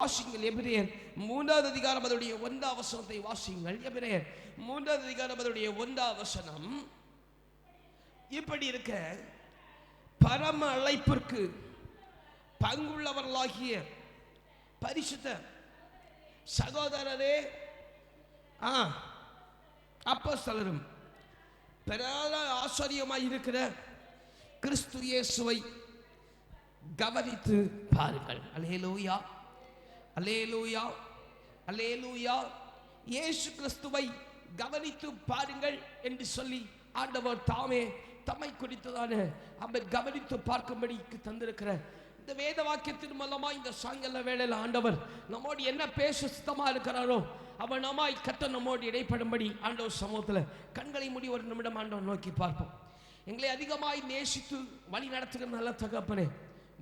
வாசிங்கள் எபிரேயர் 3வது அதிகாரம் அதனுடைய 1வது வசனத்தை வாசிங்கள். எபிரேயர் 3வது அதிகாரம் அதனுடைய 1வது வசனம் இப்படி இருக்க, பரம அழைப்பிற்கு பங்குள்ளவர்களாகிய பரிசுத்த சகோதரரே அப்போஸ்தலரும் பிரதான ஆசாரியமாய் இருக்கிற கிறிஸ்து இயேசுவை கவனித்து பாருங்கள். அல்லேலூயா, அல்லேலூயா, அல்லேலூயா. இயேசு கிறிஸ்துவை கவனித்து பாருங்கள் என்று சொல்லி ஆண்டவர் தாமே தம்மை குறித்ததான அவர் கவனித்து பார்க்கும்படி தந்திருக்கிற இந்த வேத வாக்கியத்தின் மூலமா இந்த சாயங்கால வேளையில் ஆண்டவர் நம்மோடு என்ன பேச சுத்தமா இருக்கிறாரோ அவர் நம்மாய் கத்த நம்மோடு இடைப்படும்படி ஆண்டவர் சமூகத்தில் கண்களை மூடி ஒரு நிமிடம் ஆண்டவர் நோக்கி பார்ப்போம். எங்களை அதிகமாய் நேசித்து வழி நடத்துகிற நல்ல தகப்பனே,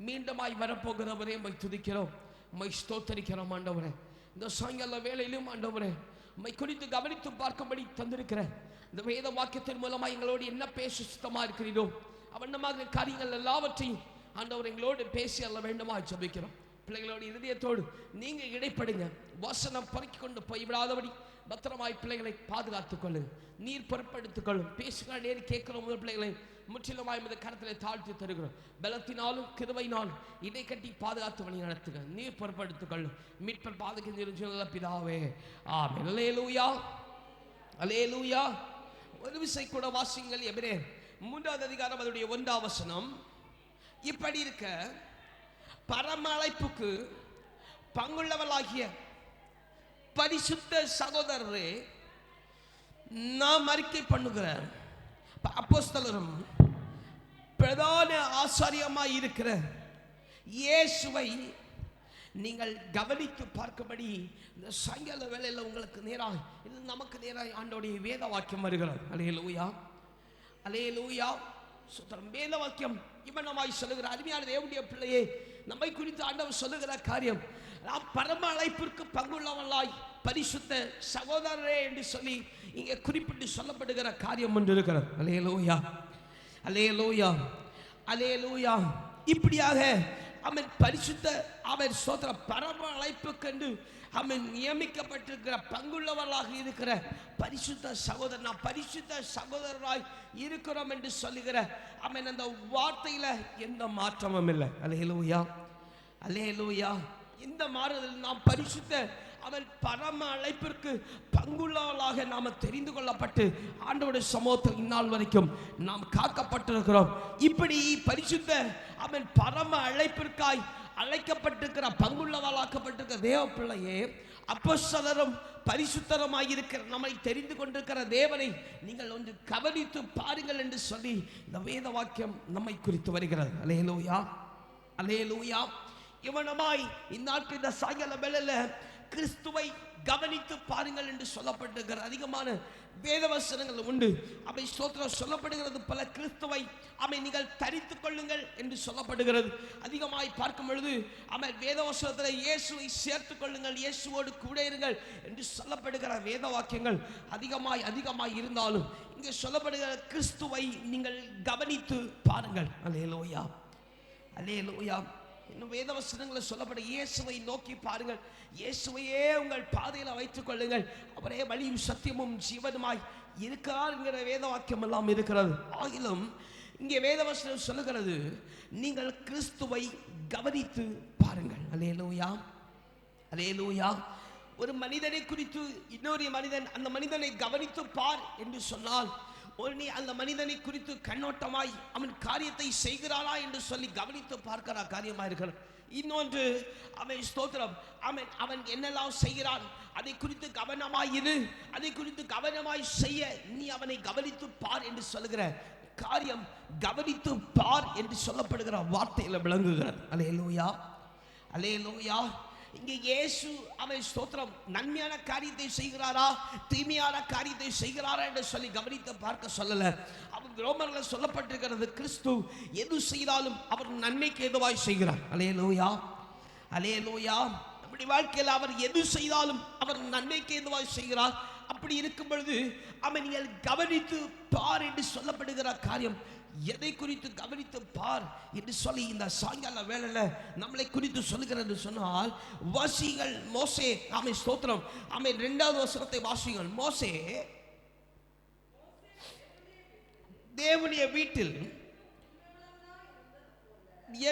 மீண்டுமாய் வரப்போகிறவரே உம்மை துதிக்கிறோம், உம்மை ஸ்தோத்தரிக்கிறோம். ஆண்டவரே, இந்த சாயங்கால வேளையிலும் ஆண்டவரே உம்மை குறித்து கவனித்து பார்க்கும்படி தந்திருக்கிற இந்த வேத வாக்கியத்தின் மூலமாக எங்களோடு என்ன பேச சுத்தமா இருக்கிறீரோ அவண்ணமாக காரியங்கள் எல்லாவற்றையும் ஆண்டவர் எங்களோடு பேசி அல்ல வேண்டுமா ஜெபிக்கிறோம். பிள்ளைகளோட இருதயத்தோடு நீங்க இடைப்படுங்க, வசனம் பறக்கி கொண்டு போய்விடாதபடி பத்திரமாய் பிள்ளைகளை பாதுகாத்துக் கொள்ளுங்க, நீர் பொறுப்படுத்திக் கொள்ளும். பேசுகிற நேரி கேட்கிற முதல் பிள்ளைகளை முற்றிலுமாய் இந்த கரத்தில் தாழ்த்தி தருகிறோம். பலத்தினாலும் கிருபையினாலும் இடை கட்டி பாதுகாத்து வழி நடத்துக, நீர் பொறுப்படுத்திக் கொள்ளும். மீட்பர் பாதுகாக்கிற பிதாவே, ஆமென். அல்லேலூயா, அல்லேலூயா. ஒரு விசை கூட வாசிங்கள் எபிரேயர் 3வது அதிகாரம் அதனுடைய 1வது வசனம் இப்படி இருக்க, பரம அழைப்புக்கு பங்குள்ளவர்களாகிய பரிசுத்த சகோதரரே நாம் அறிக்கை பண்ணுகிற அப்போஸ்தலரும் பிரதான ஆசாரியமாய் இருக்கிற இயேசுவை நீங்கள் கவனித்து பார்க்கும்படி இந்த சாயங்கால வேளையில் உங்களுக்கு நேராய் இது நமக்கு நேராய் ஆண்டோடைய வேத வாக்கியம் வருகிறது. அல்லேலூயா, அல்லேலூயா. சுத்தரம் வேத வாக்கியம் இவனமாய் சொல்லுகிற அருமையான தேவனுடைய பிள்ளையே, நம்மை குறித்து ஆண்டவர் சொல்லுகிற காரியம், நாம் பரம அழைப்பிற்கு பங்குள்ளவர்களாய் பரிசுத்த சகோதரரே என்று சொல்லி இங்கே குறிப்பிட்டு சொல்லப்படுகிற காரியம் ஒன்று இருக்கிறது. அல்லேலூயா, அல்லேலூயா, அல்லேலூயா. இப்படியாக அவன் பரிசுத்த அவன் சோதர பரம அழைப்புக்கென்று அவன் நியமிக்கப்பட்டிருக்கிற பங்குள்ளவர்களாக இருக்கிற பரிசுத்த சகோதரன், நாம் பரிசுத்த சகோதரராய் இருக்கிறோம் என்று சொல்லுகிற அவன் அந்த வார்த்தையில எந்த மாற்றமும் இல்லை. அல்லேலூயா, அல்லேலூயா. இந்த மாறுதல் நாம் பரிசுத்த அவன் பரம அழைப்பிற்கு பங்குள்ளவர்களாக நாம் தெரிந்து கொள்ளப்பட்டு ஆண்டவருடைய சமூகத்தில் இந்நாள் வரைக்கும் நாம் காக்கப்பட்டிருக்கிறோம். இப்படி பரிசுத்த அவன் பரம அழைப்பிற்காய் அழைக்கப்பட்டிருக்கிற பங்குள்ளவர்களாக்கப்பட்டிருக்கிற தேவ பிள்ளையே, அப்போஸ்தலரும் பரிசுத்தருமாய் இருக்கிற நம்மை தெரிந்து கொண்டிருக்கிற தேவனை நீங்கள் ஒன்று கவனித்து பாருங்கள் என்று சொல்லி இந்த வேத வாக்கியம் நம்மை குறித்து வருகிறது. அல்லேலூயா, அல்லேலூயா. இவனமாய் இந்நாட்கள் இந்த சாயங்கால வேளையில கிறிஸ்துவை கவனித்து பாருங்கள் என்று சொல்லப்பட்டிருக்கிற அதிகமான வேதவசனங்கள் உண்டு. அவை ஸ்தோத்திரம் சொல்லப்படுகிறது. பல கிறிஸ்துவை அவை நீங்கள் தரித்துக் கொள்ளுங்கள் என்று சொல்லப்படுகிறது. அதிகமாய் பார்க்கும் பொழுது அவை வேதவசனத்தில் இயேசுவை சேர்த்துக் கொள்ளுங்கள், இயேசுவோடு கூட இருங்கள் என்று சொல்லப்படுகிற வேத வாக்கியங்கள் அதிகமாய் இருந்தாலும் இங்கே சொல்லப்படுகிற கிறிஸ்துவை நீங்கள் கவனித்து பாருங்கள். அல்லேலூயா, அல்லேலூயா. இன்னும் வேதவசனங்களை சொல்லப்பட இயேசுவை நோக்கி பாருங்கள், இயேசுவையே உங்கள் பாதையில் வைத்துக் கொள்ளுங்கள், அவரே வழியும் சத்தியமும் ஜீவனுமாய் இருக்கிறார் என்கிற வேத வாக்கியம் எல்லாம் இருக்கிறது. ஆகிலும் இங்கே வேதவசனம் சொல்லுகிறது, நீங்கள் கிறிஸ்துவை கவனித்து பாருங்கள். அல்லேலூயா, அல்லேலூயா. ஒரு மனிதனை குறித்து இன்னொரு மனிதன் அந்த மனிதனை கவனித்து பார் என்று சொன்னால், நீ அந்த மனிதனை குறித்து கண்ணோட்டமாய் அவன் காரியத்தை செய்கிறானா என்று சொல்லி கவனித்து பார்க்கிற காரியமா இருக்கிறது. இன்னொன்று அவன் ஸ்தோத்திரம் அவன் என்னெல்லாம் செய்கிறான் அதை குறித்து கவனமாய் இரு, அதை குறித்து கவனமாய் செய்ய நீ அவனை கவனித்து பார் என்று சொல்லுகிற காரியம் கவனித்து பார் என்று சொல்லப்படுகிற வார்த்தையில விளங்குகிறது. அல்லேலூயா, அல்லேலூயா. இங்கே இயேசு அவன் ஸ்தோத்திரம் நன்மையான காரியத்தை செய்கிறாரா தீமையான காரியத்தை செய்கிறாரா என்று சொல்லி கவனித்து பார்க்க சொல்லல. அவன் ரோமர்ல சொல்லப்பட்டிருக்கிறது, கிறிஸ்து எது செய்தாலும் அவர் நன்மைக்கு ஏதுவாய் செய்கிறார். அல்லேலூயா, அல்லேலூயா. நம்முடைய வாழ்க்கையில் அவர் எது செய்தாலும் அவர் நன்மைக்கு ஏதுவாய் செய்கிறார். அப்படி இருக்கும் பொழுது அவன் நீங்கள் கவனித்து பார் என்று சொல்லப்படுகிற காரியம் எதை குறித்து கவனித்து பார் என்று சொல்லி இந்த சாயங்கால வேளையில நம்மளை குறித்து சொல்லுகிறது சொன்னால், வாசிகள் மோசே. ஆமென், ஸ்தோத்திரம். ஆமென். 2வது வசனத்தை வாசிங்கள். மோசே தேவனுடைய வீட்டில்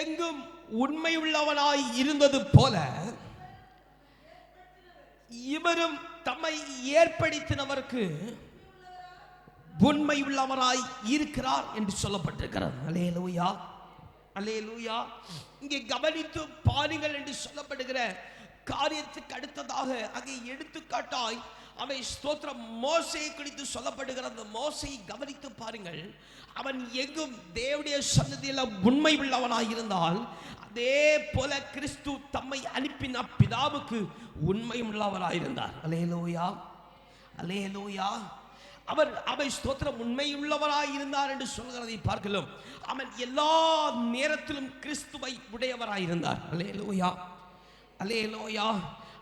எங்கும் உண்மை உள்ளவனாய் இருந்தது போல இவரும் தம்மை ஏற்படுத்தினவருக்கு உண்மை உள்ளவராய் இருக்கிறார் என்று சொல்லப்பட்டிருக்கிறது. அல்லேலூயா, அல்லேலூயா. இங்கே கவனித்து பாருங்கள் என்று சொல்லப்படுகிற காரியத்துக்கு அடுத்ததாக அங்கே எடுத்துக்காட்டாய் அவை ஸ்தோத்திரம் மோசேயை குறித்து சொல்லப்படுகிறது. மோசேயை கவனித்து பாருங்கள். அவன் எங்கும் தேவனுடைய சன்னதியில் உண்மை உள்ளவனாய் இருந்தால், அதே போல கிறிஸ்து தம்மை அனுப்பின பிதாவுக்கு உண்மை உள்ளவராயிருந்தார். அல்லேலூயா, அல்லேலூயா. அவர் அவை ஸ்தோத்திரம் உண்மை உள்ளவராய் இருந்தார் என்று சொல்கிறதை பார்க்கலாம். அவன் எல்லா நேரத்திலும் கிறிஸ்துவை உடையவராயிருந்தார். அல்லேலூயா, அல்லேலூயா.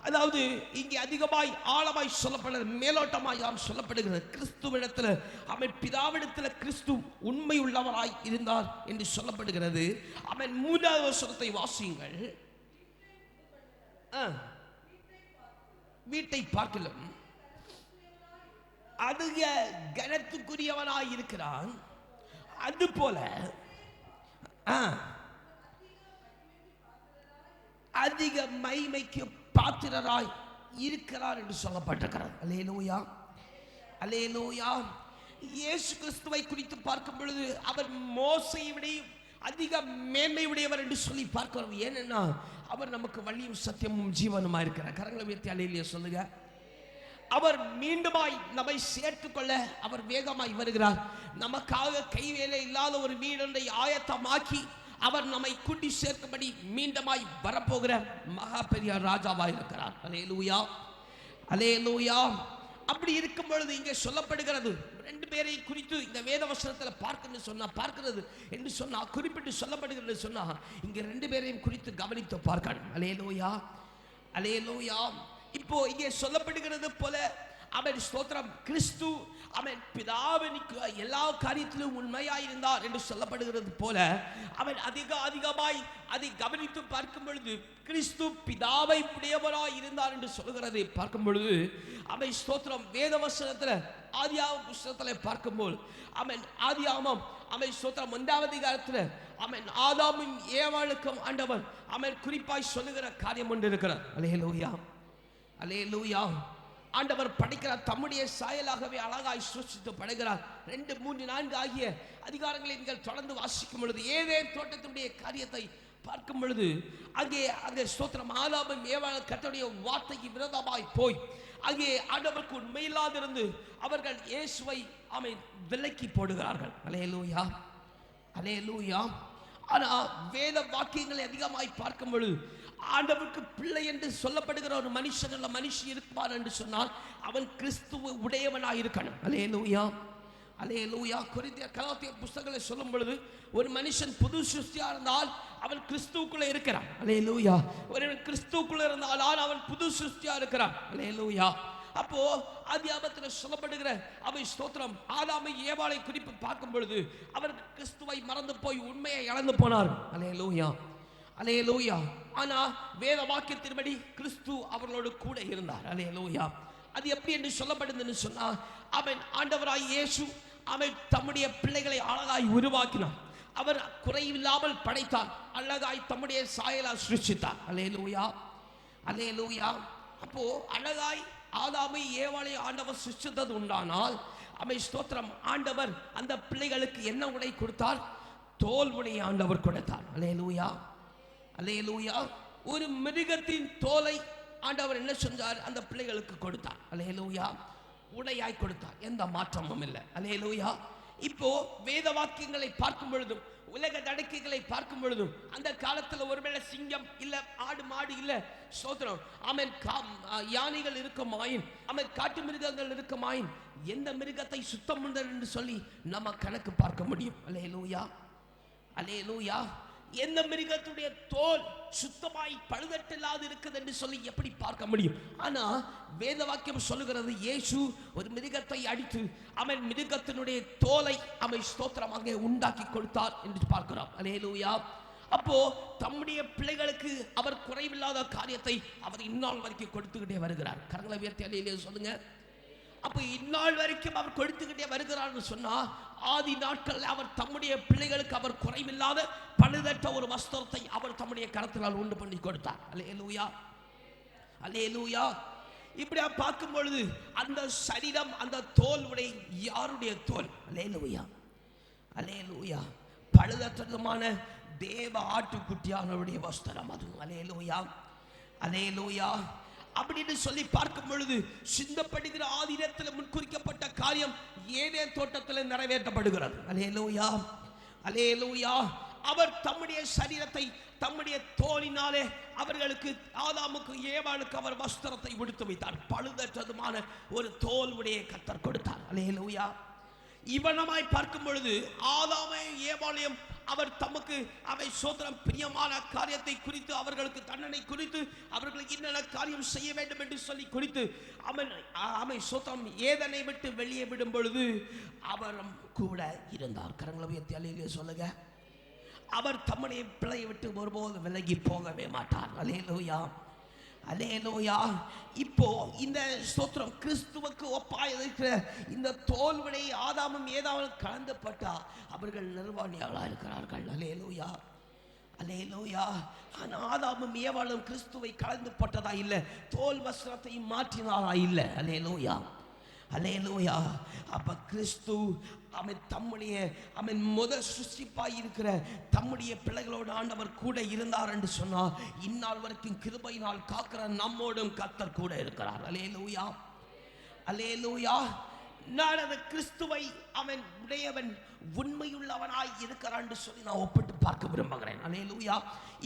அதாவது இங்கே அதிகமாய் ஆழமாய் சொல்லப்படுகிறது, மேலோட்டமாய் சொல்லப்படுகிறது. கிறிஸ்துவிடத்தில் அவன் பிதாவிடத்தில் கிறிஸ்து உண்மை உள்ளவராய் இருந்தார் என்று சொல்லப்படுகிறது. அவன் 3வது வசனத்தை வாசியுங்கள். வீட்டை பார்க்கலாம், அதிக கனத்துக்குரியவனாய் இருக்கிறான். அது போல அதிக மகிமைக்கு பாத்திரராய் இருக்கிறார் என்று சொல்லப்பட்டிருக்கிறார். அல்லேலூயா, அல்லேலூயா. இயேசு கிறிஸ்துவை குறித்து பார்க்கும் பொழுது அவர் மோசேயை விட அதிக மேன்மை உடையவர் என்று சொல்லி பார்க்கிறோம். ஏனென்னா அவர் நமக்கு வழியும் சத்தியமும் ஜீவனுமா இருக்கிறார். கரங்களை உயர்த்தி அல்லேலூயா சொல்லுங்க. அவர் மீண்டுமாய் நம்மை சேர்த்துக்கொள்ள அவர் வேகமாய் வருகிறார். நமக்காக கைவேலை இல்லாத ஒரு வீடொன்றை ஆயத்தமாக்கி அவர் நம்மை கூட்டி சேர்க்கும்படி மீண்டுமாய் வரப்போகிற மகா பெரிய ராஜாவாய் இருக்கிறார். அல்லேலூயா, அல்லேலூயா. அப்படி இருக்கும் பொழுது இங்கே சொல்லப்படுகிறது 2 பேரை குறித்து இந்த வேத வசனத்தில் பார்க்கிறது என்று சொன்னா குறிப்பிட்டு சொல்லப்படுகிறது சொன்னா இங்க 2 பேரையும் குறித்து கவனித்து பார்க்கணும். அல்லேலூயா, அல்லேலூயா. இப்போ இங்கே சொல்லப்படுகிறது போல அவன் ஸ்தோத்திரம் கிறிஸ்து அவன் பிதாவினுக்கு எல்லா காரியத்திலும் உண்மையாயிருந்தார் என்று சொல்லப்படுகிறது போல அவன் அதிகமாய் அதை கவனித்து பார்க்கும் பொழுது கிறிஸ்து பிதாவை உடையவராய் இருந்தார் என்று சொல்கிறது. பார்க்கும் பொழுது அவன் ஸ்தோத்திரம் வேத வசனத்தில் ஆதியாகம புத்தகத்தில் பார்க்கும்போது அவன் ஆதியாகமம் அவன் ஸ்தோத்திரம் 1வது அதிகாரத்தில் அவன் ஆதாமும் ஏவாளுக்கும் ஆண்டவன் அவன் குறிப்பாய் சொல்லுகிற காரியம் ஒன்று இருக்கிறார். அல்லேலூயா, அல்லேலூயா. ஆண்டவர் படைக்கிறார், தம்முடைய சாயலாகவே அழகாய் சிருஷ்டித்து படைக்கிறார். 2, 3, 4 ஆகிய அதிகாரங்களை நீங்கள் தொடர்ந்து வாசிக்கும் பொழுது ஏதேன் தோட்டத்தினுடைய காரியத்தை பார்க்கும் பொழுது அங்கே ஸ்தோத்திரம் ஆதாமும் ஏவாளும் கர்த்தருடைய வார்த்தைக்கு விரோதமாய் போய் அங்கே ஆண்டவருக்கு உண்மையில்லாதிருந்து அவர்கள் இயேசுவை விலக்கி போடுகிறார்கள். அல்லேலூயா, அல்லேலூயா. ஆனா வேத வாக்கியங்களை அதிகமாய் பார்க்கும் பொழுது ஆண்டவருக்கு பிள்ளை என்று சொல்லப்படுகிற ஒரு மனுஷன் அல்ல மனுஷி இருப்பார் என்று சொன்னால் அவன் கிறிஸ்துவ உடையவனாய் இருக்கணும். அல்லேலூயா, அல்லேலூயா. கொரிந்தியர் கலாத்தியர் புத்தகங்களை சொல்லும் பொழுது ஒரு மனுஷன் புது சிருஷ்டியா இருந்தால் அவன் கிறிஸ்துவுக்குள்ள இருக்கிறான். அல்லேலூயா. ஒருவன் கிறிஸ்துவுக்குள்ள இருந்தால் அவன் புது சிருஷ்டியா இருக்கிறான். அல்லேலூயா. அப்போ ஆதியாகமத்தில் சொல்லப்படுகிற அவை ஸ்தோத்திரம் ஆதாமை ஏவாளை குறிப்பு பார்க்கும் பொழுது அவர் கிறிஸ்துவை மறந்து போய் உண்மையை இழந்து போனார். அல்லேலூயா, அல்லேலூயா. ஆனா வேத வாக்கியத்தின்படி கிறிஸ்து அவர்களோடு கூட இருந்தார். அல்லேலூயா. அது எப்படி என்று சொல்லப்படுதுன்னு சொன்னா அவன் ஆண்டவராய் இயேசு அவன் தம்முடைய பிள்ளைகளை அழகாய் உருவாக்கினார். அவர் குறைவில்லாமல் படைத்தார். அழகாய் தம்முடைய சாயலால் சிருஷ்டித்தார். அல்லேலூயா, அல்லேலூயா. அப்போ அழகாய் ஆதாமை ஏவாளை ஆண்டவர் சிருஷ்டித்தது உண்டானால் அவை ஸ்தோத்திரம் ஆண்டவர் அந்த பிள்ளைகளுக்கு என்ன உடை கொடுத்தார்? தோல் உடை ஆண்டவர் கொடுத்தார். அல்லேலூயா, அல்லேலூயா. ஒரு மிருகத்தின் தோலை ஆண்டவர் என்ன செஞ்சார்? அந்த பிள்ளைகளுக்கு கொடுத்தார். அல்லேலூயா, உடையாய் கொடுத்தார். எந்த மாற்றமும் இல்லை. அல்லேலூயா. இப்போ வேத வாக்கியங்களை பார்க்கும் பொழுதும் உலக நடக்கைகளை பார்க்கும் பொழுதும் அந்த காலத்தில் ஒருவேளை சிங்கம் இல்ல ஆடு மாடு இல்ல ஸ்தோத்திரம் ஆமென் யானைகள் இருக்குமாயின் ஆமென் காட்டு மிருகங்கள் இருக்குமாயின் எந்த மிருகத்தை சுத்தம் என்று சொல்லி நம்ம கணக்கு பார்க்க முடியும். அல்லேலூயா, அல்லேலூயா. எந்த மிருகத்துடைய தோல் சுத்தமாய் பழுதட்டில்லாது இருக்குது என்று சொல்லி எப்படி பார்க்க முடியும்? ஆனா வேத வாக்கியம் சொல்லுகிறது, இயேசு ஒரு மிருகத்தை அடித்து அவன் மிருகத்தினுடைய தோலை அவன் ஸ்தோத்திரமாக உண்டாக்கி கொடுத்தார் என்று பார்க்கிறோம். அல்லேலூயா. அப்போ தம்முடைய பிள்ளைகளுக்கு அவர் குறைவில்லாத காரியத்தை அவர் இந்நாள் வரைக்கும் கொடுத்துக்கிட்டே வருகிறார். கரங்களை உயர்த்தி அல்லேலூயா சொல்லுங்க. அப்ப இந்நாள் வரைக்கும் அவர் கொடுத்துக்கிட்டே வருகிறார் சொன்னா, ஆதி நாட்கள் அவர் தம்முடைய பிள்ளைகளுக்கு அவர் குறைவில்லாத பழுதற்ற ஒரு வஸ்திரத்தை அவர் தம்முடைய கரத்தினால் உண்டு பண்ணி கொடுத்தார். அல்லேலூயா, அல்லேலூயா. இப்படியா பார்க்கும் பொழுது அந்த சரீரம், அந்த தோல் உடைய யாருடைய தோல்? அல்லேலூயா, அல்லேலூயா. பழுதற்றதுமான தேவ ஆட்டுக்குட்டியானவருடைய வஸ்திரம் அது. அல்லேலூயா, அல்லேலூயா. அப்படின்னு சொல்லி பார்க்கும் பொழுது சிந்தப்படுகிற ஆதினத்தில் முன்குறிக்கப்பட்ட காரியம் ஏதேன் தோட்டத்தில் நிறைவேற்றப்படுகிறது. அல்லேலூயா, அல்லேலூயா. அவர் தம்முடைய சரீரத்தை தம்முடைய தோலினாலே அவர்களுக்கு, ஆதாமுக்கு ஏவாளுக்கு அவர் வஸ்திரத்தை உடுத்து வைத்தார். பழுதற்றதுமான ஒரு தோல் உடைய கர்த்தர் கொடுத்தார். அல்லேலூயா. இவனமாய் பார்க்கும் பொழுது ஆதாமையும் ஏவாளையும் அவர் தமக்கு அவை சோதரம் பிரியமான காரியத்தை குறித்து, அவர்களுக்கு தண்டனை குறித்து, அவர்களுக்கு என்னென்ன காரியம் செய்ய வேண்டும் என்று சொல்லி குறித்து அவன் சோதரம் ஏதனை விட்டு வெளியே விடும் பொழுது அவரும் கூட இருந்தார். கரங்களை உயர்த்தி அல்லேலூயா சொல்லுங்க. அவர் தம்முடைய பிள்ளையை விட்டு ஒருபோது விலகி போகவே மாட்டார். அல்லேலூயா, அல்லேலூயா. இப்போ இந்த ஸ்தோத்திரம் கிறிஸ்துவுக்கு ஒப்பாய் இருக்கிற இந்த தோல்வினை ஆதாமும் ஏதாவும் கலந்து பட்டா அவர்கள் நிர்வாணியாளா இருக்கிறார்கள். அல்லேலூயா, அல்லேலூயா. ஆதாமும் ஏவாளும் கிறிஸ்துவை கலந்து பட்டதா இல்லை, தோல் வஸ்திரத்தை மாற்றினாரா இல்லை. அல்லேலூயா, அல்லேலூயா. அப்ப கிறிஸ்து அவன் தம்முடைய அவன் முதல் சிருஷ்டிப்பாய் இருக்கிற தம்முடைய பிள்ளைகளோடு ஆண்டவர் கூட இருந்தார் என்று சொன்னார். இந்நாள் வரைக்கும் கிருபையினால் காக்கிற நம்மோடும் கர்த்தர் கூட இருக்கிறார். அல்லேலூயா, அல்லேலூயா. நான் அந்த கிறிஸ்துவை அவன் உடையவன் உண்மையுள்ளவனாய் இருக்கிறான் என்று சொல்லி நான் ஒப்பிட்டு பார்க்க விரும்புகிறேன். அல்லேலூயா.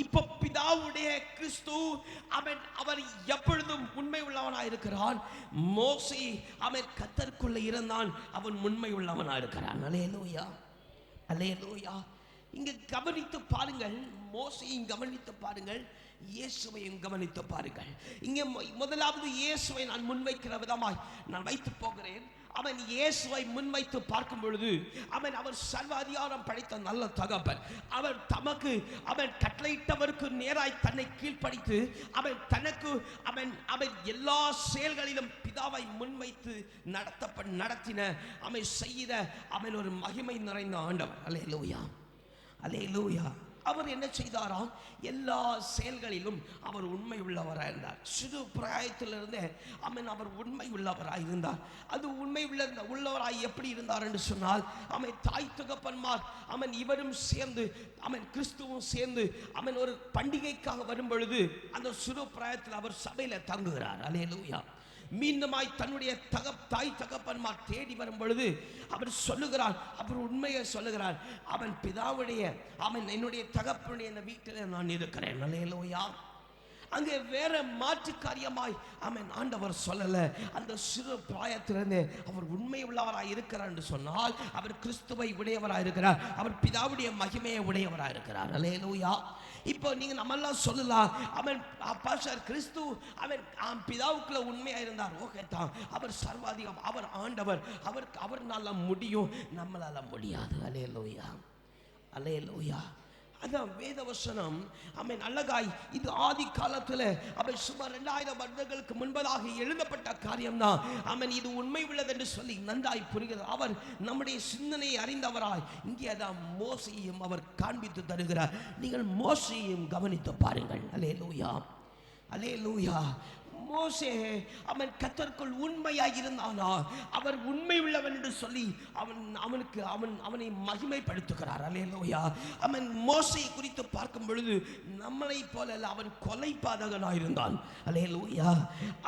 இப்போ பிதாவுடைய கிறிஸ்து அவர் எப்பொழுதும் உண்மை உள்ளவனாய் இருக்கிறான். மோசே அவன் கர்த்தருக்குள்ள இருந்தான், அவன் உண்மை உள்ளவனாய் இருக்கிறான். அல்லேலூயா, அல்லேலூயா. இங்க கவனித்து பாருங்கள், மோசையும் கவனித்து பாருங்கள், இயேசுவையும் கவனித்து பாருங்கள். இங்கே முதலாவது இயேசுவை நான் முன்வைக்கிற விதமாய் நான் வைத்து போகிறேன். அவன் இயேசுவை முன்வைத்து பார்க்கும் பொழுது அவர் சர்வ அதிகாரம் படைத்த நல்ல தகப்பன். அவர் தமக்கு கட்டளையிட்டவருக்கு நேராய் தன்னை கீழ்ப்படித்து தனக்கு எல்லா செயல்களிலும் பிதாவை முன்வைத்து நடத்தின செய்த ஒரு மகிமை நிறைந்த ஆண்டவர். அல்லேலூயா, அல்லேலூயா. அவர் என்ன செய்தாராம்? எல்லா செயல்களிலும் அவர் உண்மை உள்ளவராக இருந்தார். சிறு பிராயத்திலிருந்தே அவர் உண்மை உள்ளவராக இருந்தார். அது உண்மை உள்ளவராய் எப்படி இருந்தார் என்று சொன்னால், தாய் தகப்பன்மார் இவரும் சேர்ந்து கிறிஸ்துவும் சேர்ந்து ஒரு பண்டிகைக்காக வரும் பொழுது அந்த சிறு பிராயத்தில் அவர் சபையில தங்குகிறார். அல்லேலூயா. மீண்டுமாய் தன்னுடைய தாய் தகப்பன்மார் தேடி வரும் பொழுது அவர் சொல்லுகிறார், அவர் உண்மையை சொல்லுகிறார், அவன் பிதாவுடைய என்னுடைய தகப்பனுடைய வீட்டில் நான் இருக்கிறேன். அல்லேலூயா. அங்கே வேற மாற்று காரியமாய் ஆண்டவர் சொல்லல. அந்த சிறு பிராயத்திலிருந்து அவர் உண்மை உள்ளவராய் இருக்கிறார் என்று சொன்னால் அவர் கிறிஸ்துவை உடையவராய் இருக்கிறார், அவர் பிதாவுடைய மகிமையை உடையவராய் இருக்கிறார். அல்லேலூயா. இப்போ நீங்க நம்மெல்லாம் சொல்லலாம், பாஸ்டர் கிறிஸ்து பிதாவுக்குள்ள உண்மையா இருந்தார். ஓகே தான், அவர் சர்வாதிகம், அவர் ஆண்டவர், அவர்னால முடியும், நம்மளால முடியாது. அல்லேலூயா, அல்லேலூயா. அதான் வேதவசனம் அழகாய் இது ஆதி காலத்துல சுமார் 2000 வருடங்களுக்கு முன்பதாக எழுதப்பட்ட காரியம் தான். இது உண்மை உள்ளது என்று சொல்லி நன்றாய் புரிகிறது. அவர் நம்முடைய சிந்தனையை அறிந்தவராய் இங்கே தான் மோசையும் அவர் காண்பித்து தருகிறார். நீங்கள் மோசையும் கவனித்து பாருங்கள். அல்லேலூயா, அல்லேலூயா. மோசே கர்த்தருக்குள் உண்மையாய் இருந்தானா அவர் உண்மை உள்ளவன் என்று சொல்லி அவனை மகிமைப்படுத்துகிறார். அல்லேலூயா. மோசே குறித்து பார்க்கும் பொழுது நம்மளை போல அவன் கொலைபாதகனாய் இருந்தான். அல்லேலூயா.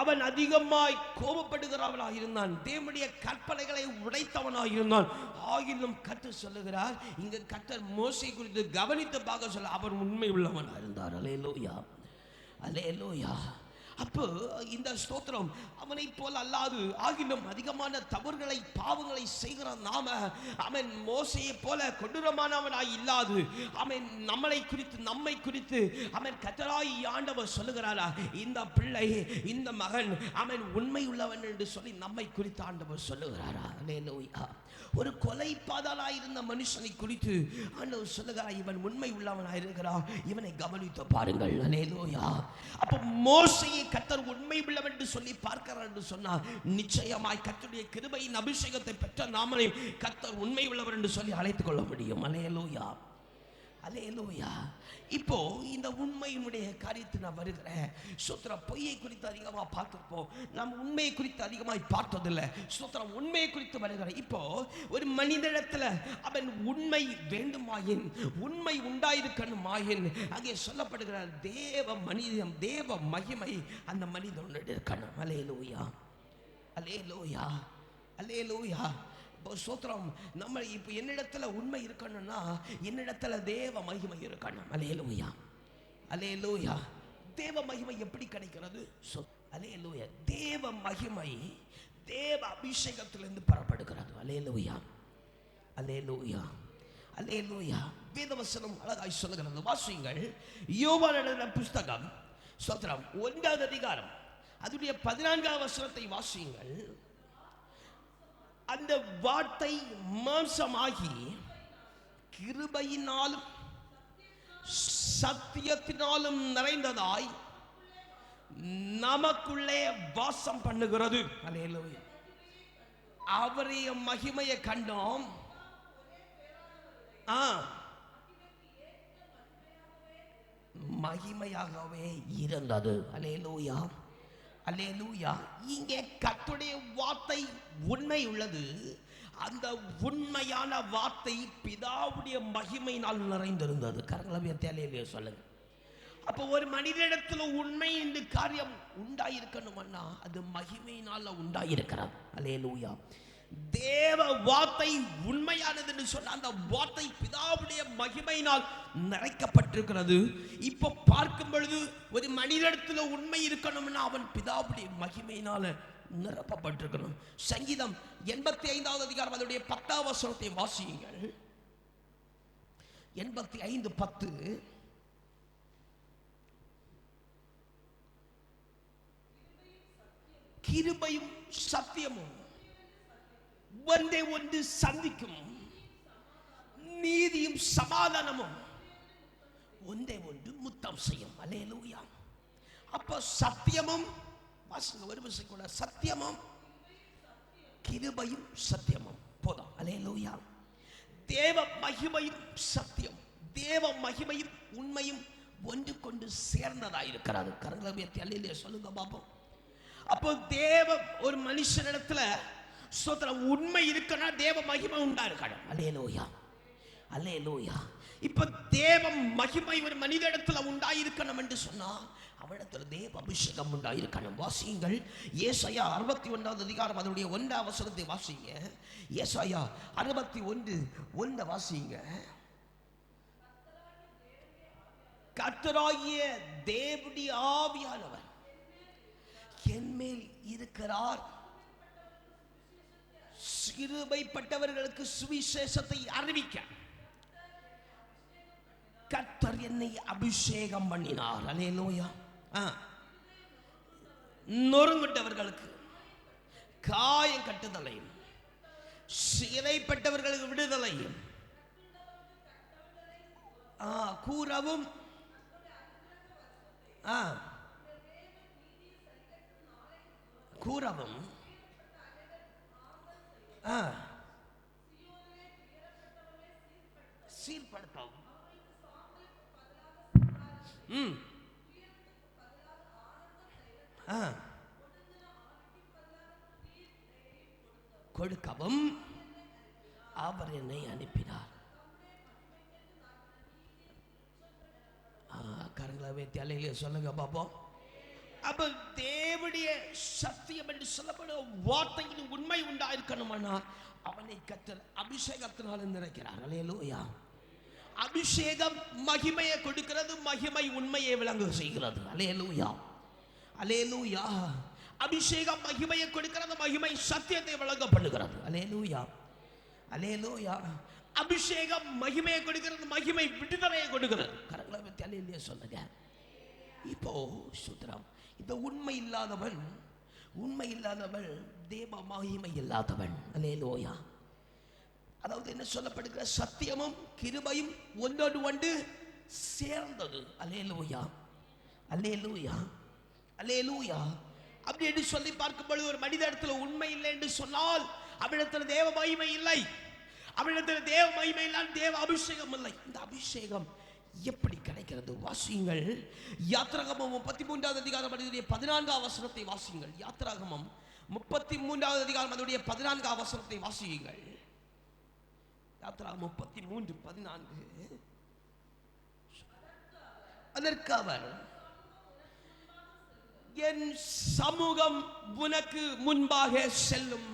அவன் அதிகமாய் கோபப்படுகிறவனாய் இருந்தான், தேவனுடைய கற்பனைகளை உடைத்தவனாய் இருந்தான். ஆகிலும் கர்த்தர் சொல்லுகிறார், இங்க கர்த்தர் மோசே குறித்து கவனித்து பார்க்க சொல்ல அவர் உண்மை உள்ளவனாய் இருந்தார். அல்லேலூயா, அல்லேலூயா. அப்போ இந்த ஸ்தோத்திரம் அவனை போல அல்லாது ஆகிலும் அதிகமான தவறுகளை பாவங்களை செய்கிற நாம அவன் மோசையை போல கொடூரமானவனாய் இல்லாது அவன் நம்மை குறித்து அவன் கர்த்தராய் ஆண்டவர் சொல்லுகிறாரா, இந்த பிள்ளை இந்த மகன் அவன் உண்மை உள்ளவன் என்று சொல்லி நம்மை குறித்து ஆண்டவர் சொல்லுகிறாரா. அல்லேலூயா. ஒரு கொலைபாதகனாய் இருந்த மனுஷனை குறித்து ஆண்டவர் சொல்லுகிறார், இவன் உண்மை உள்ளவனாய் இருக்கிறான், இவனை கவனித்து பாருங்கள். அல்லேலூயா. அப்ப மோசையை கர்த்தர் உண்மை உள்ளவன் என்று சொல்லி பார்க்கிறார் என்று சொன்னார், நிச்சயமாய் கர்த்தருடைய கிருபையின் அபிஷேகத்தை பெற்ற நாமனை கர்த்தர் உண்மை உள்ளவர் என்று சொல்லி அழைத்துக் கொள்ள முடியும். அல்லேலூயா. அல்லேலூயா. இப்போ இந்த உண்மையினுடைய காரியத்தை நான் வருகிறேன். ஸ்தோத்திரம். பொய்யை குறித்து அதிகமாக பார்த்திருப்போம், நாம் உண்மையை குறித்து அதிகமாக பார்த்ததில்லை. ஸ்தோத்திரம். உண்மையை குறித்து வருகிறேன். இப்போ ஒரு மனிதனிடத்தில் அவன் உண்மை வேண்டுமாயின், உண்மை உண்டாயிருக்கணுமாயின், அங்கே சொல்லப்படுகிற தேவ மகிமை அந்த மனிதனுடைய இருக்கணும். அல்லேலூயா. அல்லேலூயா. அல்லேலூயா. ஸ்தோத்திரம். நம்ம இப்போ என்னிடத்துல உண்மை இருக்கணும்னா என்னிடத்துல தேவ மகிமை இருக்கணும். அல்லேலூயா. அல்லேலூயா. தேவ மகிமை எப்படி கிடைக்கிறது? அல்லேலூயா. தேவ மகிமை தேவ அபிஷேகத்திலிருந்து பெறப்படுகிறது. அல்லேலூயா. அல்லேலூயா. அல்லேலூயா. வேதவசனம் அழகாய் சொல்லுகிறது. வாசியுங்கள். யோவான் புஸ்தகம் ஸ்தோத்திரம் 1வது அதிகாரம் அதுடைய 14வது வசனத்தை வாசியுங்கள். அந்த வார்த்தை மாம்சமாகி கிருபையினாலும் சத்தியத்தினாலும் நிறைந்ததாய் நமக்குள்ளே வாசம் பண்ணுகிறது. அல்லேலூயா. அவருடைய மகிமையை கண்டோம். மகிமையாகவே இருந்தது. அல்லேலூயா. அல்லேலூயா. இங்கே கர்த்தருடைய வார்த்தை உண்மை உள்ளது. அந்த உண்மையான வார்த்தை பிதாவுடைய மகிமையினால் நிறைந்திருந்தது. கரங்களே சொல்லுங்க. அப்போ ஒரு மனிதனிடத்துல உண்மை என்று காரியம் உண்டாயிருக்கணும்னா அது மகிமையினால உண்டாயிருக்கிறது. அல்லேலூயா. தேவ வார்த்தை உண்மையானது என்று சொன்ன அந்த வார்த்தை பிதாவுடைய மகிமையினால் நிறைக்கப்பட்டிருக்கிறது. இப்போ பார்க்கும் பொழுது ஒரு மனிதனிடத்துல உண்மை இருக்கணும்னா அவன் பிதாவுடைய மகிமையினால நிரப்பப்பட்டிருக்கணும். சங்கீதம் 85வது அதிகாரம் அதனுடைய 10வது வசனத்தை வாசியுங்கள். 85:10. கிருபையும் சத்தியமும் ஒன்றே ஒன்று சந்திக்கும், நீதியும் சமாதானமும் ஒன்றே ஒன்று முத்தம் செய்யும். அல்லேலூயா. அப்போ சத்தியமும் ஒரு விஷயம் கூட, சத்தியமும் கிருபையும் சத்தியமும் போதும். அல்லேலூயா. தேவ மகிமையும் சத்தியம், தேவ மகிமையும் உண்மையும் ஒன்று கொண்டு சேர்ந்ததாயிருக்கிறது. கரங்களவியத்தை அல்லேலூயா சொல்லுங்க பாப்போம். அப்போ தேவ ஒரு மனுஷனிடத்துல ஸ்தோத்திரம் உண்மை இருக்கனா தேவ மகிமை உண்டாயிருக்கணும். அல்லேலூயா. அல்லேலூயா. இப்ப தேவ மகிமை ஒரு மனிதனிடத்துல உண்டாயிருக்கணும் என்று சொன்னா அவனிடத்துல தேவ அபிஷேகம் உண்டாயிருக்கணும். வாசியுங்கள். ஏசாயா 61வது அதிகாரம் அதனுடைய 1வது வசனத்தை வாசிங்க. ஏசாயா 61:1 வாசிங்க. கர்த்தராகிய தேவனுடைய ஆவியானவர் என்மேல் இருக்கிறார், சிறுமைப்பட்டவர்களுக்கு சுவிசேஷத்தை அறிவிக்க கர்த்தர் என்னை அபிஷேகம் பண்ணினார். அல்லேலூயா. நொறுங்குண்டவர்களுக்கு காயம் கட்டுதலையும், சிறைப்பட்டவர்களுக்கு விடுதலையும் கூறவும், கூறவும் சீர்படுத்தவும், கொடுக்கவும் அவர் என்னை அனுப்பினார். கரங்களை தலையிலே சொல்லுங்க பாப்போம். அப்ப தேவனுடைய சத்தியம் என்று சொல்லப்படும் வார்த்தையின் உண்மை உண்டாயிருக்கணும்னா அவனை கர்த்தர் அபிஷேகத்தினால நிறைக்கிறார். அல்லேலூயா. அபிஷேகம் மகிமையை கொடுக்கிறது, மகிமை உண்மையை விளங்க செய்கிறது. அல்லேலூயா. அல்லேலூயா. அபிஷேகம் மகிமையை கொடுக்கிறது, மகிமை சத்தியத்தை வழங்க பண்ணுகிறது. அல்லேலூயா, அல்லேலூயா. அபிஷேகம் மகிமையை கொடுக்கிறது, மகிமை விடுதலையை கொடுக்கிறது. கரங்களை பற்றி அல்லேலூயா சொல்லுங்க. இப்போ சுத்ரம், இந்த உண்மை இல்லாதவன் தேவ மகிமை இல்லாதவன். அல்லேலூயா. அதாவது என்ன சொல்லப்படுகிற, சத்தியமும் கிருபையும் ஒன்றோடு ஒன்று சேர்ந்தது. அல்லேலூயா, அல்லேலூயா, அல்லேலூயா. அப்படி என்று சொல்லி பார்க்கும் பொழுது, ஒரு மனித இடத்துல உண்மை இல்லை என்று சொன்னால் அவனிடத்தில் தேவ மகிமை இல்லை. அவனிடத்தில் தேவ மகிமை இல்லை, தேவ அபிஷேகம் இல்லை. இந்த அபிஷேகம் எப்படி கிடைக்கிறது? வாசியுங்கள். யாத்திராகமம் 33வது அதிகாரம் 14வது வசனத்தை வாசியுங்கள். யாத்திராகமம் 33வது அதிகாரம் 14வது வசனத்தை வாசியுங்கள். யாத்திராகமம் 33:14. அதற்கு அவர், என் சமூகம் உனக்கு முன்பாக செல்லும்,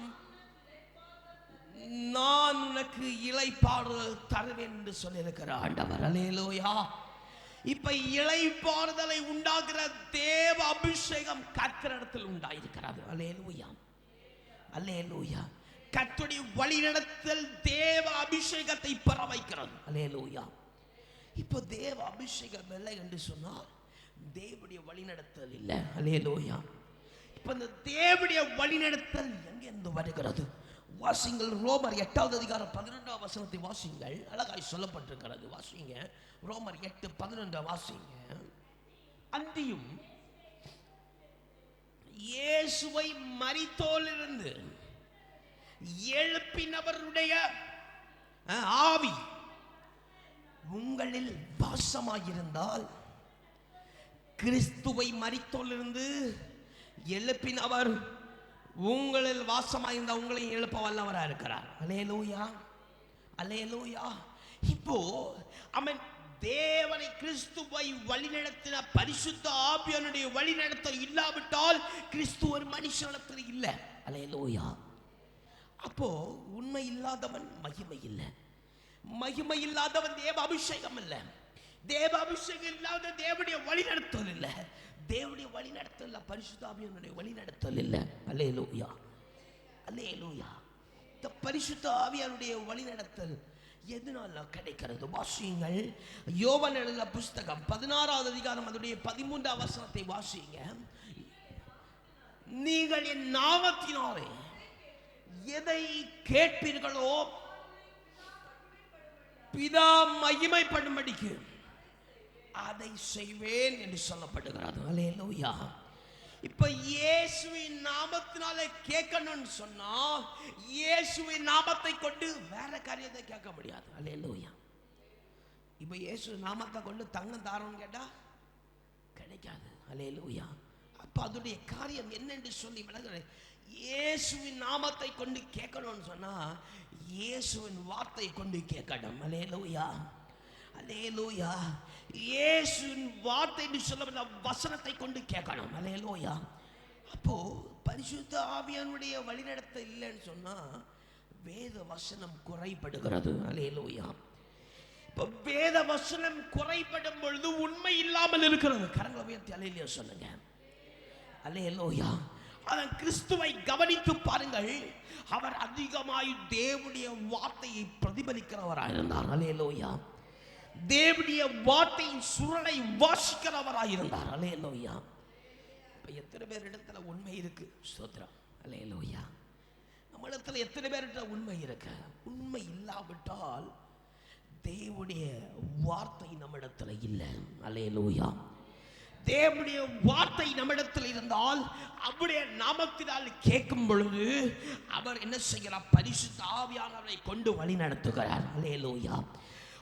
நான் உனக்கு இளைப்பாறுதல் தருவேன் என்று சொல்லியிருக்கிற ஆண்டவர். அல்லேலூயா. இப்ப இளைப்பாறுதலை உண்டாக்குற தேவ அபிஷேகம் கர்த்தரிடத்தில் உண்டாயிருக்கிறது. அல்லேலூயா, அல்லேலூயா. கர்த்தருடைய வழிநடத்தல் தேவ அபிஷேகத்தை பெற வைக்கிறது. அல்லேலூயா. இப்போ தேவ அபிஷேகம் இல்லை என்று சொன்னால் தேவனுடைய வழிநடத்தல் இல்லை. அல்லேலூயா. இப்ப இந்த தேவனுடைய வழிநடத்தல் எங்கிருந்து வருகிறது? வாசிங்கள். ரோமர் 8வது அதிகாரம் 11வது வசனத்தை வாசிங்கள். அழகாய் சொல்லப்பட்டிருக்கிறது. வாசிங்க. ரோமர் 8:11 வாசிங்க. அன்றியும் இயேசுவை மரித்தோரிலிருந்து எழுப்பினவருடைய ஆவி உங்களில் வாசமாயிருந்தால், கிறிஸ்துவை மரித்தோரிலிருந்து எழுப்பினவர் உங்களில் வாசமாயிருந்த உங்களையும் எழுப்ப வல்லவராக இருக்கிறார். அல்லேலூயா, அல்லேலூயா. இப்போ அவன் தேவனை, கிறிஸ்துவை வழிநடத்தின பரிசுத்த ஆவியானுடைய வழிநடத்தல் இல்லாவிட்டால் கிறிஸ்து ஒரு மனுஷனிடத்தில் இல்லை. அல்லேலூயா. அப்போ உண்மை இல்லாதவன் மகிமை இல்லை, மகிமை இல்லாதவன் தேவ அபிஷேகம் இல்லை, தேவ அபிஷேகம் இல்லாத தேவனுடைய வழிநடத்தல் இல்லை, தேவனுடைய வழிநடத்தல் பரிசுத்த ஆவியானுடைய வழிநடத்தல் இல்லை. அல்லேலூயா, அல்லேலூயா. இந்த பரிசுத்த ஆவியானுடைய வழிநடத்தல் எதனால கிடைக்கிறது? வாசியுங்கள். யோவான் எழுதின புஸ்தகம் 16வது அதிகாரம் 13வது வசனத்தை வாசிங்க. நீங்கள் என் நாமத்தினாலே எதை கேட்பீர்களோ பிதா மகிமைப்படும்படிக்கு அதை செய்வேன் என்று சொல்லப்படுகிறது. அல்லேலூயா. இப்ப இயேசுவின் நாமத்தினாலே கேட்கணும்னு சொன்னா இயேசுவின் நாமத்தை கொண்டு வேற காரியத்தை கேட்க முடியாது. அல்லேலூயா. இப்ப இயேசு நாமத்தை கொண்டு தங்கம் தாரோன்னு கேட்டா கிடைக்காது. அல்லேலூயா. அப்ப அதோடைய காரியம் என்னென்று சொல்லி விளங்குற, இயேசுவின் நாமத்தை கொண்டு கேட்கணும்னு சொன்னா இயேசுவின் வார்த்தை கொண்டு கேட்கணும். அல்லேலூயா, அல்லேலூயா. இயேசுவின் வார்த்தை என்று சொல்ல வசனத்தை கொண்டு கேட்கணும். அல்லேலூயா. அப்போ பரிசுத்த ஆவியானுடைய வழிநடத்த இல்லைன்னு சொன்னா வேத வசனம் குறைபடுகிறது. அல்லேலூயா. இப்போ வேத வசனம் குறைபடும் பொழுது உண்மை இல்லாமல் இருக்கிறது. கரங்களை உயர்த்தி அல்லேலூயா சொல்லுங்க. அல்லேலூயா. அதன் கிறிஸ்துவை கவனித்து பாருங்கள். அவர் அதிகமாய் தேவனுடைய வார்த்தையை பிரதிபலிக்கிறவராக இருந்தார். அல்லேலூயா. தேவனுடைய வார்த்தையின் சுரலை வாசிக்கிறவராக இருந்தார். அல்லேலூயா. இப்ப எத்தனை பேர் இடத்துல உண்மை இருக்கு? ஸ்தோத்திரம். அல்லேலூயா. நம்ம இடத்துல எத்தனை பேர் இடத்துல உண்மை இருக்கு? உண்மை இல்லாவிட்டால் தேவனுடைய வார்த்தை நம்மிடத்துல இல்லை. அல்லேலூயா. தேவனுடைய வார்த்தை நம்மிடத்தில் இருந்தால் அவருடைய நாமத்தினால் கேட்கும் பொழுது அவர் என்ன செய்கிறார்? பரிசுத்த ஆவியானவரை கொண்டு வழி நடத்துகிறார். அல்லேலூயா.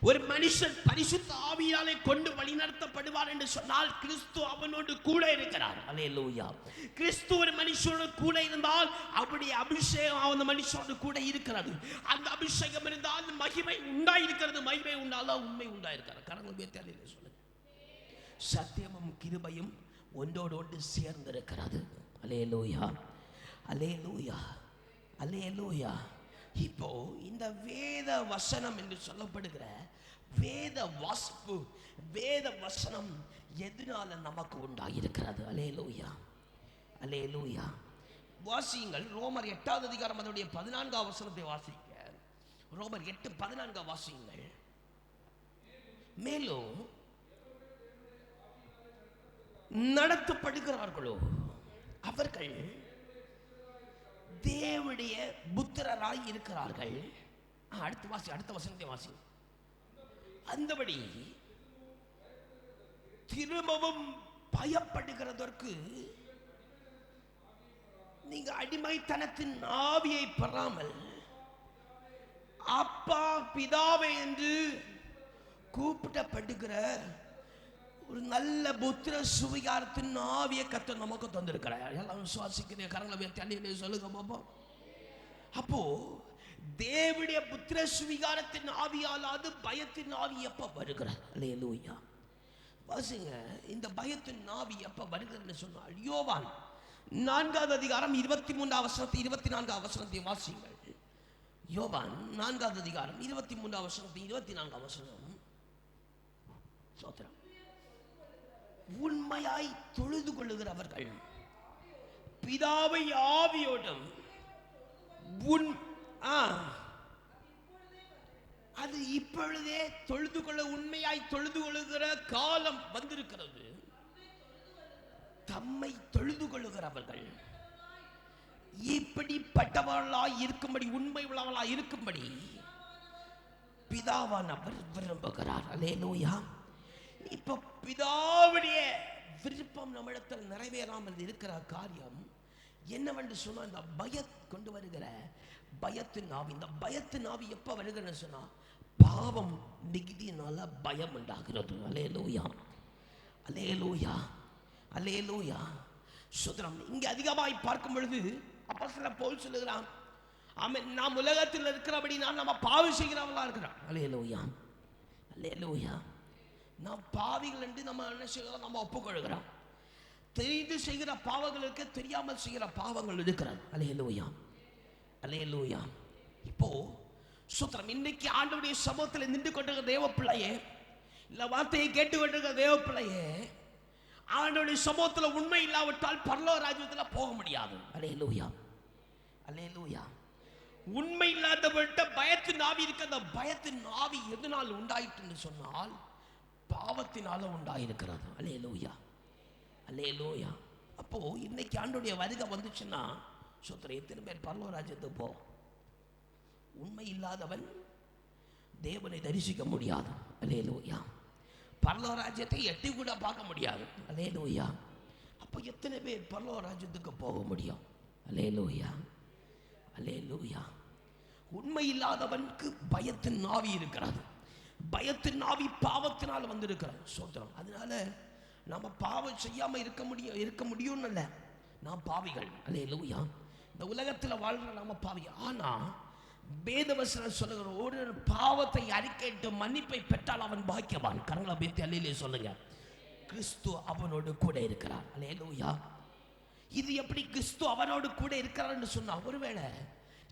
ஒரு மனுஷன் பரிசுத்த ஆவியாலே கொண்டு வழிநடத்தப்படுவார் என்று சொன்னால் கிறிஸ்து அவனோடு கூட இருக்கிறார். அல்லேலூயா. கிறிஸ்து ஒரு மனுஷனோடு கூட இருந்தால் அவருடைய அபிஷேகம் அந்த மனுஷனோடு கூட இருக்கிறது. அந்த அபிஷேகம் இருந்தால் மகிமை உண்டாயிருக்கிறது. மகிமை உண்டால் உண்மை உண்டாயிருக்கிறது. கரங்கள் உயர்த்தி சொல்லுங்க. சத்தியமும் கிருபையும் ஒன்றோடு ஒன்று சேர்ந்திருக்கிறது. அல்லேலூயா, அல்லேலூயா, அல்லேலூயா. இப்போ இந்த வேத வசனம் என்று சொல்லப்படுகிற வேத வாசிப்பு, வேத வசனம் எதனால நமக்கு உண்டாயிருக்கிறது? அல்லேலூயா. அல்லேலூயா. வாசியுங்கள் ரோமர் 8வது அதிகாரம் அதனுடைய 14வது வசனத்தை வாசிங்க. ரோமர் 8:14 வாசியுங்கள். மேலும் நடத்தப்படுகிறார்களோ அவர்கள் தேவனுடைய புத்திரராய் இருக்கிறார்கள். அடுத்த வசனத்தை வாசி. அந்தபடி திரும்பவும் பயப்படுகிறதற்கு நீங்க அடிமைத்தனத்தின் ஆவியை பெறாமல் அப்பா பிதாவே என்று கூப்பிடப்படுகிற ஒரு நல்ல புத்திர சுவிகாரத்தின் ஆவியை கர்த்தர் நமக்கு தந்திருக்கிறார். எல்லாம் விசுவாசிக்கிற கரங்களை உயர்த்தி சொல்லுங்க பாப்போம். அப்போ தேவனுடைய புத்திர சுவிகாரத்தின் ஆவியாலாது பயத்தின் ஆவி எப்ப வருகிறார்? அல்லேலூயா. வாசிங்க, இந்த பயத்தின் ஆவி எப்ப வருகிறதுன்னு சொன்னால் யோவான் 4வது அதிகாரம் 23வது வசனத்தை 24வது வசனத்தை வாசிங்கள். யோவான் 4வது அதிகாரம் 23வது வசனத்தை 24வது வசனம். சோத்திரம். உண்மையாய் தொழுது கொள்ளுகிறவர்கள் பிதாவை ஆவியோடும் அது இப்பொழுதே தொழுது கொள்ள உண்மையாய் தொழுது கொள்ளுகிற காலம் வந்திருக்கிறது. தம்மை தொழுது கொள்ளுகிறவர்கள் இப்படிப்பட்டவர்களாய் இருக்கும்படி உண்மை உள்ளவர்களாய் இருக்கும்படி பிதாவானவர் விரும்புகிறார். அல்லேலூயா. இப்ப பிதாவுடைய விருப்பம் நம்மிடத்தில் நிறைவேறாமல் இருக்கிற காரியம் என்னவென்று சொன்னால் இந்த கொண்டு வருகிற பயத்தின் ஆவி. இந்த பயத்தின் ஆவி எப்ப வருகிறன்னு சொன்னா பாவம் மிகுதியினால பயம் உண்டாகிறது. அல்லேலூயா, அல்லேலூயா, அல்லேலூயா. சுதரம் இங்க அதிகமாய் பார்க்கும் பொழுது அப்போஸ்தலன் பவுல் சொல்லுகிறான், ஆமென், நாம் உலகத்தில் இருக்கிறபடி நம்ம பாவி செய்கிறவங்களா இருக்கிறோம். அல்லேலூயா, அல்லேலூயா. நாம் பாவிகள் என்று நம்ம என்ன செய்கிறோம்? நம்ம ஒப்புக்கொள்கிறோம். தெரிந்து செய்கிற பாவங்களுக்கு தெரியாமல் செய்கிற பாவங்கள் இருக்கிறார். அல்லேலூயா, அல்லேலூயா. இப்போ சுத்திரம் இன்னைக்கு ஆண்டவருடைய சமூகத்தில் நின்று கொண்டிருக்கிற தேவ பிள்ளையே, இல்ல வார்த்தையை கேட்டு கொண்டிருக்கிற தேவ பிள்ளையே, ஆண்டவருடைய சமூகத்தில் உண்மை இல்லாவிட்டால் பரலோக ராஜ்யத்தில் போக முடியாது. அல்லேலூயா, அல்லேலூயா. உண்மை இல்லாதவர்கிட்ட பயத்தின் ஆவி இருக்கு. அந்த பயத்தின் ஆவி எதனால் உண்டாயிட்டு சொன்னால் பாவத்தினால உண்டாயிருக்கிறது. அல்லேலூயா, அல்லேலூயா. அப்போ இன்னைக்கு ஆண்டவருடைய வருகை வந்துச்சுன்னா சுத்திரம் எத்தனை பேர் பரலோக ராஜ்யத்துக்கு போ? உண்மை இல்லாதவன் தேவனை தரிசிக்க முடியாது. அல்லேலூயா. பரலோக ராஜ்யத்தை எட்டி கூட பார்க்க முடியாது. அல்லேலூயா. அப்போ எத்தனை பேர் பரலோக ராஜ்யத்துக்கு போக முடியும்? அல்லேலூயா, அல்லேலூயா. உண்மை இல்லாதவனுக்கு பயத்தின் ஆவி இருக்கிறது. பயத்தின் ஆவி பாவத்தினால் வந்திருக்கிறது. சோத்திரம். அதனால நம்ம பாவம் செய்யாம இருக்க முடியும்னு இல்லை. நாம் பாவிகள். அல்லேலூயா. இந்த உலகத்தில் வாழ்ற நாம பாவி. ஆனா வேதவசனம் சொல்லுகிற ஒரு பாவத்தை அறிக்கையிட்டு மன்னிப்பை பெற்றால் அவன் பாக்கியவான். கரங்களை பேத்தி அல்லேலூயா சொல்லுங்க. கிறிஸ்து அவனோடு கூட இருக்கிறார். அல்லேலூயா. இது எப்படி கிறிஸ்து அவனோடு கூட இருக்கிறார்னு சொன்னா, ஒருவேளை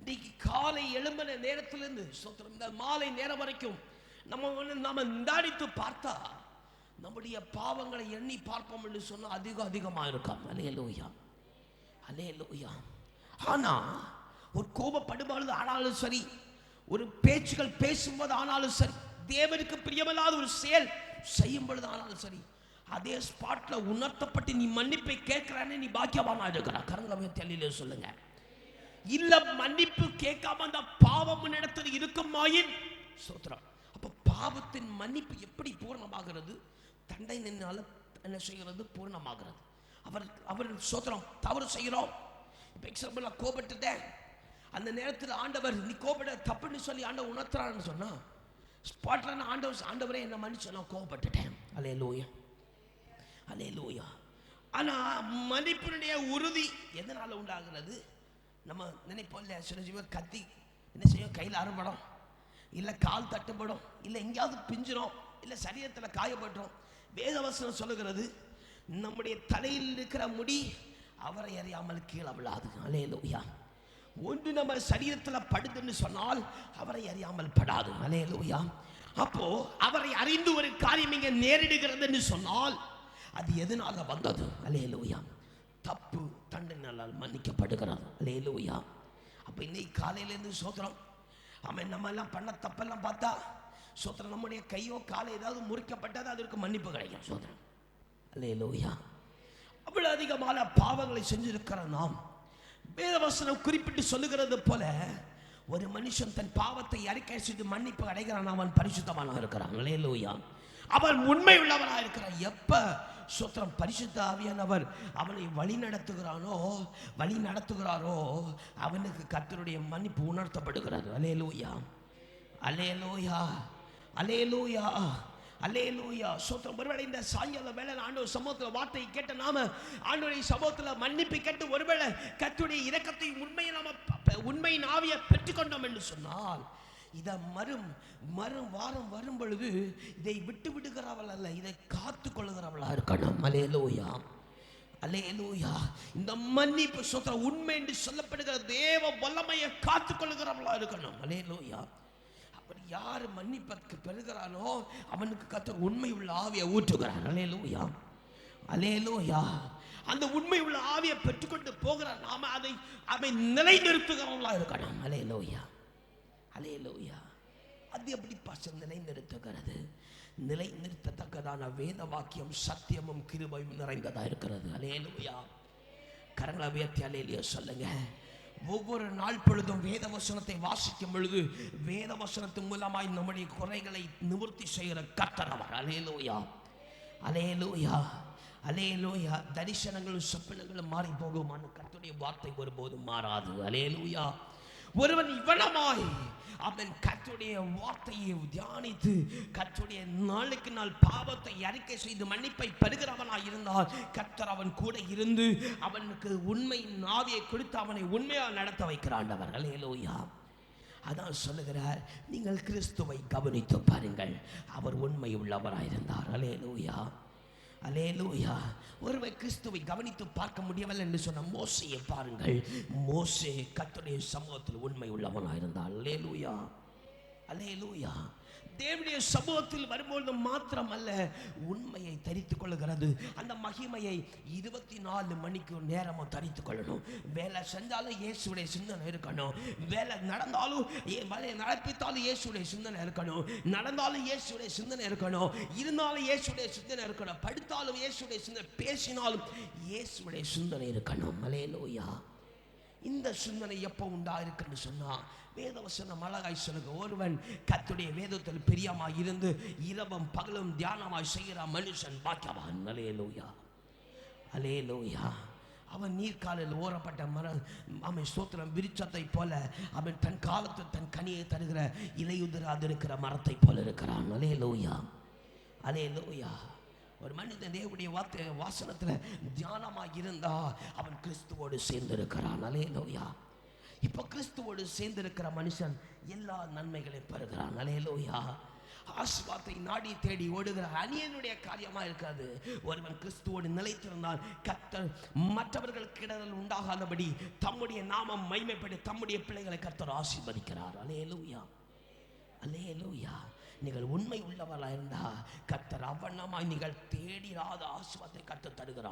இன்னைக்கு காலை எழும்பின நேரத்திலிருந்து இந்த மாலை நேரம் வரைக்கும் நம்ம நிதானித்து பார்த்தா நம்முடைய பாவங்களை எண்ணி பார்ப்போம் என்று சொன்னா அதிகமா இருக்கும். அல்லேலூயா, அல்லேலூயா. ஆனா ஒரு கோபப்படும்பொழுது ஆனாலும் சரி, ஒரு பேச்சுகள் பேசும்போது ஆனாலும் சரி, தேவனுக்கு பிரியமில்லாத ஒரு செயல் செய்யும் பொழுது ஆனாலும் சரி, அதே ஸ்பாட்ல உணர்த்தப்பட்டு நீ மன்னிப்பை கேட்கிறானே, நீ பாக்கியவானா இருக்கிற. கரங்களை தெளில சொல்லுங்க. இல்ல மன்னிப்பு கேட்காம அந்த பாவம் இடத்தில் இருக்குமாயின் சோத்ரம். அப்ப பாவத்தின் மன்னிப்பு எப்படி பூர்ணமாகிறது? தண்டனையினால என்ன செய்கிறது? பூர்ணமாகிறது. அவர் சோத்திரம் தவறு செய்கிறோம். இப்போ எக்ஸாம்பிள் நான் கோபப்பட்டுட்டேன். அந்த நேரத்தில் ஆண்டவர் நீ கோபப்பட தப்புன்னு சொல்லி ஆண்டவர் உணர்த்துறான்னு சொன்னா ஸ்பாட்ல ஆண்டவரே என்ன மன்னிச்சு நான் கோபப்பட்டுட்டேன். அல்லேலூயா, அல்லேலூயா. ஆனா மன்னிப்பினுடைய உறுதி எதனால உண்டாகிறது? நம்ம நினைப்போம் இல்லையா, சில கத்தி என்ன செய்யும், கையில் அறுபடும், இல்லை கால் தட்டுப்படும், இல்லை எங்கேயாவது பிஞ்சிடும், இல்லை சரீரத்தில் காயப்பட்டுரும். வேதவசனம் சொல்லுகிறது நம்முடைய தலையில் இருக்கிற முடி அவரை அறியாமல் கீழே விழாது. அல்லேலூயா. ஒன்று நம்ம சரீரத்தில் படுதுன்னு சொன்னால் அவரை அறியாமல் படாது. அல்லேலூயா. அப்போ அவரை அறிந்து ஒரு காரியம் இங்கே நேரிடுகிறதுன்னு சொன்னால் அது எதனால வந்தது? அல்லேலூயா. தப்பு நாளால் மன்னிக்கப்படுகிறார். அல்லேலூயா. அப்போ இன்னைக்கு காலையிலேருந்து சோத்திரம். அவன் நம்ம எல்லாம் பண்ண தப்பெல்லாம் பார்த்தா சோத்திரம், நம்முடைய கையோ காலை ஏதாவது முறிக்கப்பட்டது அதற்கு மன்னிப்பு கிடைக்கும் சோத்திரம். அல்லேலூயா. அவ்வளவு அதிகமான பாவங்களை செஞ்சிருக்கிற நாம், வேதவசனம் குறிப்பிட்டு சொல்லுகிறது போல, ஒரு மனுஷன் தன் பாவத்தை அறிக்கை செய்து மன்னிப்பு அடைகிறான், அவன் பரிசுத்தமானவனாக இருக்கிறான். அல்லேலூயா. அவன் உண்மை உள்ளவனாக இருக்கிறான். எப்ப சோத்திரம் பரிசுத்த ஆவியானவர் அவனை வழி நடத்துகிறாரோ அவனுக்கு கர்த்தருடைய மன்னிப்பு உணர்த்தப்படுகிறது. அல்லேலூயா, அல்லேலூயா, அல்லேலூயா, அல்லேலூயா. சோத்திரம். ஒருவேளை இந்த சாயங்கால வேளை ஆண்டவர் சமூகத்தில் வார்த்தையை கேட்ட நாம ஆண்டவருடைய சமூகத்தில் மன்னிப்பு கேட்டு ஒருவேளை கர்த்தருடைய இரக்கத்தை உண்மையின் ஆவியை பெற்றுக்கொண்டோம் என்று சொன்னால், இதை வாரம் வரும் பொழுது இதை விட்டு விடுகிறவள் அல்ல, இதை காத்து கொள்ளுகிறவளா இருக்கணும். அல்லேலூயா, அல்லேலூயா. இந்த மன்னிப்பு சோத்திரம் உண்மை என்று சொல்லப்படுகிற தேவ வல்லமையை காத்து கொள்ளுகிறவளா இருக்கணும். அல்லேலூயா. அப்படி யார் மன்னிப்பதற்கு பெறுகிறானோ அவனுக்கு கர்த்தர் உண்மை உள்ள ஆவியை ஊற்றுகிறார். அல்லேலூயா, அல்லேலூயா. அந்த உண்மை உள்ள ஆவியை பெற்றுக்கொண்டு போகிறார். நாம அதை நிலைநிறுத்துகிறவங்களா இருக்கணும். அல்லேலூயா, அல்லேலூயா. அது எப்படி பாசம் நிலைநிறுத்துகிறது? நிலைநிறுத்தத்தக்கதான வேத வாக்கியம் சத்தியமும் கிருபையும் நிறைந்ததா இருக்கிறது. அல்லேலூயா. கரங்களை உயர்த்தி அல்லேலூயா சொல்லுங்க. ஒவ்வொரு நாள் பொழுதும் வேத வசனத்தை வாசிக்கும் பொழுது வேத வசனத்தின் மூலமாய் நம்முடைய குறைகளை நிவர்த்தி செய்கிற கர்த்தர் அவர். அல்லேலூயா, அல்லேலூயா, அல்லேலூயா. தரிசனங்களும் சொப்பனங்களும் மாறி போகுமான கர்த்தருடைய வார்த்தை ஒருபோதும் மாறாது. அல்லேலூயா. ஒருவன் இவனமாய் அவன் கர்த்தருடைய வார்த்தையை தியானித்து கர்த்தருடைய நாளுக்கு நாள் பாவத்தை அறிக்கை செய்து மன்னிப்பை பெறுகிறவனாய் இருந்தால் கர்த்தர் அவன் கூட இருந்து அவனுக்கு உண்மையின் ஆவியை கொடுத்து அவனை உண்மையாக நடத்த வைக்கிறான். அல்லேலூயா. அதான் சொல்லுகிறார், நீங்கள் கிறிஸ்துவை கவனித்து பாருங்கள், அவர் உண்மை உள்ளவராயிருந்தார். அல்லேலூயா, அல்லேலூயா. ஒருவர் கிறிஸ்துவை கவனித்து பார்க்க முடியவில்லை என்று சொன்ன மோசேயை பாருங்கள். மோசே கர்த்தருடைய சமூகத்தில் உண்மை உள்ளவனாக இருந்தார். அல்லேலூயா, அல்லேலூயா. தேவனுடைய சமூகத்தில் வரும்பொழுது மாத்திரம் அல்ல, உண்மையை தரித்துக் கொள்ளுகிறது. அந்த மகிமையை 24 மணிக்கு நேரமும் தரித்துக் கொள்ளணும். வேலை செஞ்சாலும் இயேசுடைய சிந்தனை இருக்கணும். வேலை நடந்தாலும் நடப்பித்தாலும் இயேசுடைய சிந்தனை இருக்கணும். நடந்தாலும் இயேசுடைய சிந்தனை இருக்கணும். இருந்தாலும் இயேசுடைய சிந்தனை இருக்கணும். படுத்தாலும் இயேசுடைய சிந்தனை, பேசினாலும் இயேசுடைய சிந்தனை இருக்கணும். அல்லேலூயா. இந்த சிந்தனை எப்போ உண்டாயிருக்குன்னு சொன்னா, வேதவசனம் அழகாய் சொல்லுங்க. ஒருவன் கர்த்தருடைய வேதத்தில் பிரியமாய் இருந்து இரவும் பகலும் தியானமாய் செய்கிற மனுஷன் பாக்கியவான். அல்லேலூயா, அல்லேலூயா. அவன் நீர்க்காலில் ஓரப்பட்ட அவன் ஸ்தோத்திரம் விருட்சத்தை போல அவன் தன் காலத்தில் தன் கனியை தருகிற இலையுதிராதிருக்கிற மரத்தை போல இருக்கிறான். அல்லேலூயா, அல்லேலூயா. ஒரு மனிதன் தேவனுடைய வாசனத்தில் தியானமாக இருந்தா அவன் கிறிஸ்துவோடு சேர்ந்திருக்கிறான். அல்லேலூயா. இப்போ கிறிஸ்துவோடு சேர்ந்திருக்கிற மனுஷன் எல்லா நன்மைகளையும் பெறுகிறான். அல்லேலூயா. ஆசீர்வாதத்தை நாடி தேடி ஓடுகிற அந்நியனுடைய காரியமாக இருக்காது. ஒருவன் கிறிஸ்துவோடு நிலைத்திருந்தான் கர்த்தர் மற்றவர்களுக்கு இடர்கள் உண்டாகாதபடி தம்முடைய நாமம் மகிமைப்பட்டு தம்முடைய பிள்ளைகளை கர்த்தர் ஆசீர்வதிக்கிறார். அல்லேலூயா, அல்லேலூயா. நீங்கள் உண்மை உள்ளவர்களாக இருந்தா கர்த்தர் அவனமாய் நீங்கள் தேடிராத ஆசீர்வாதத்தை கர்த்தர் தருகிறார்.